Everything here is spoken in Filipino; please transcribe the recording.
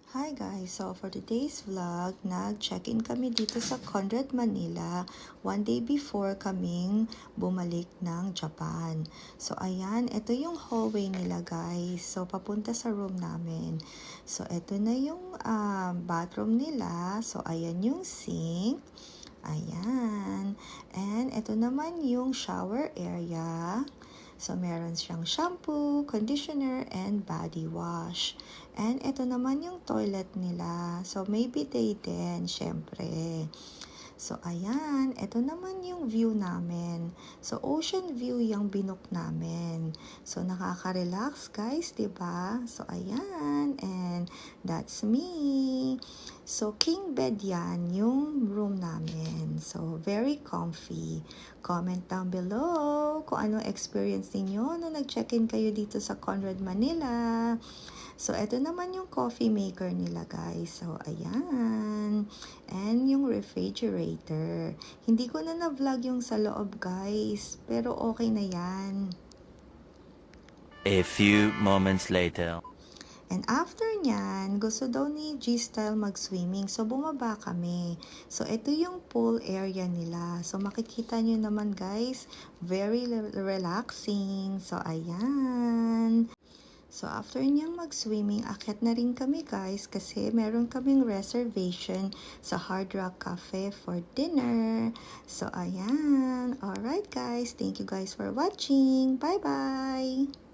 Hi guys! So for today's vlog, nag-check-in kami dito sa Conrad, Manila one day before kaming bumalik ng Japan. So ayan, ito yung hallway nila guys. So papunta sa room namin. So ito na yung bathroom nila. So ayan yung sink. Ayan. And ito naman yung shower area. So, meron siyang shampoo, conditioner, and body wash. And ito naman yung toilet nila. So, may bidet din, syempre. So, ayan. Ito naman yung view namin. So, ocean view yung binook namin. So, nakaka-relax guys, diba? So, ayan. And that's me. So, king bed yan, yung room namin. So, very comfy. Comment down below kung ano experience ninyo nung nag-check-in kayo dito sa Conrad, Manila. So, ito naman yung coffee maker nila, guys. So, ayan. And yung refrigerator. Hindi ko na vlog yung sa loob, guys. Pero okay na yan. A few moments later. And after nyan, gusto daw ni G-Style mag-swimming. So, bumaba kami. So, ito yung pool area nila. So, makikita nyo naman, guys. Very relaxing. So, ayan. So, after niyang mag-swimming, akyat na rin kami guys kasi meron kaming reservation sa Hard Rock Cafe for dinner. So, ayan. Alright guys, thank you guys for watching. Bye-bye!